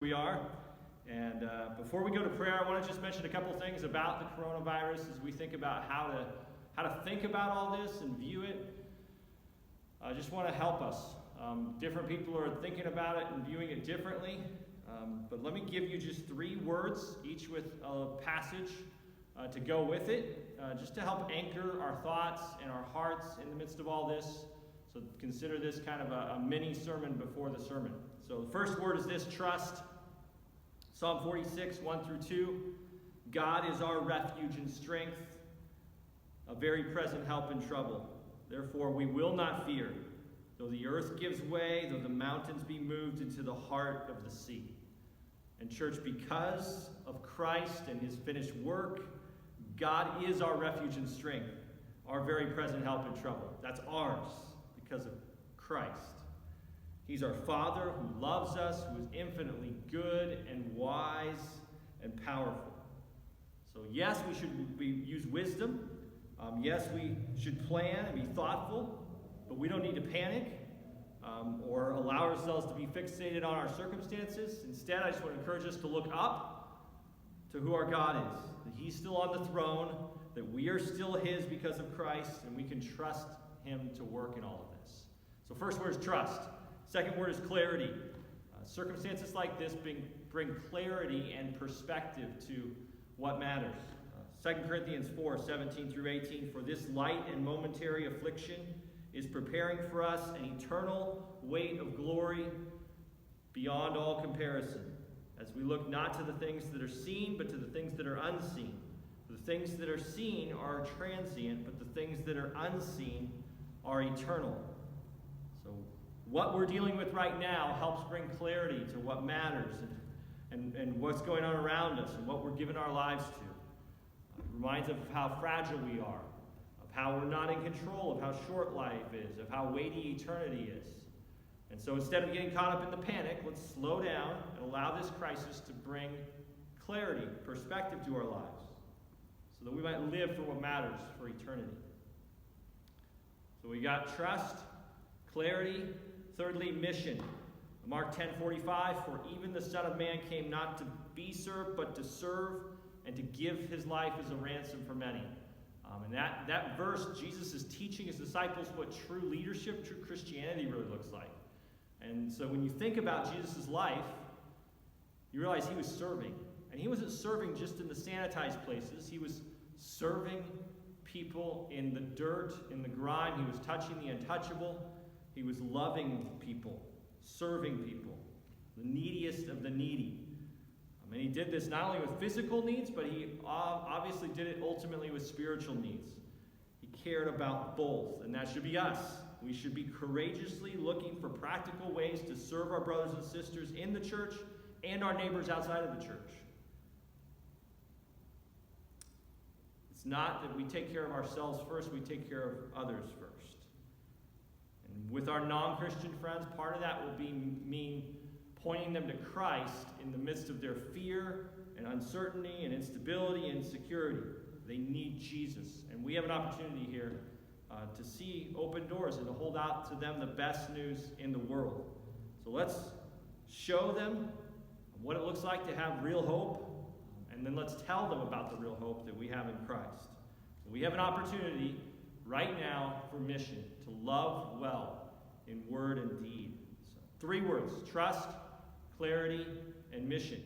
We are. And before we go to prayer, I want to just mention a couple things about the coronavirus as we think about how to think about all this and view it. I just want to help us. Different people are thinking about it and viewing it differently. But let me give you just 3 words, each with a passage to go with it, just to help anchor our thoughts and our hearts in the midst of all this. So consider this kind of a mini sermon before the sermon. So the first word is this: trust. Psalm 46, 1 through 2. God is our refuge and strength, a very present help in trouble. Therefore we will not fear, though the earth gives way, though the mountains be moved into the heart of the sea. And church, because of Christ and his finished work, God is our refuge and strength, our very present help in trouble. That's ours because of Christ. He's our Father who loves us, who is infinitely good and wise and powerful. So yes, we use wisdom. Yes, we should plan and be thoughtful, but we don't need to panic or allow ourselves to be fixated on our circumstances. Instead, I just want to encourage us to look up to who our God is, that he's still on the throne, that we are still his because of Christ, and we can trust him to work in all of this. So first word is trust. Second word is clarity. Circumstances like this bring clarity and perspective to what matters. 2 Corinthians 4, 17 through 18, for this light and momentary affliction is preparing for us an eternal weight of glory beyond all comparison, as we look not to the things that are seen, but to the things that are unseen. For the things that are seen are transient, but the things that are unseen are eternal. So what we're dealing with right now helps bring clarity to what matters and what's going on around us and what we're giving our lives to. It reminds us of how fragile we are, of how we're not in control, of how short life is, of how weighty eternity is. And so instead of getting caught up in the panic, let's slow down and allow this crisis to bring clarity, perspective to our lives, so that we might live for what matters for eternity. So we got trust, clarity. Thirdly, mission. Mark 10:45, for even the Son of Man came not to be served, but to serve and to give his life as a ransom for many. And that verse, Jesus is teaching his disciples what true leadership, true Christianity really looks like. And so when you think about Jesus' life, you realize he was serving. And he wasn't serving just in the sanitized places. He was serving people in the dirt, in the grime. He was touching the untouchable. He was loving people, serving people, the neediest of the needy. And he did this not only with physical needs, but he obviously did it ultimately with spiritual needs. He cared about both, and that should be us. We should be courageously looking for practical ways to serve our brothers and sisters in the church and our neighbors outside of the church. It's not that we take care of ourselves first, we take care of others first. And with our non-Christian friends, part of that will mean pointing them to Christ in the midst of their fear and uncertainty and instability and insecurity. They need Jesus. And we have an opportunity here to see open doors and to hold out to them the best news in the world. So let's show them what it looks like to have real hope, and then let's tell them about the real hope that we have in Christ. So we have an opportunity right now for mission, to love well in word and deed. So 3 words: trust, clarity, and mission.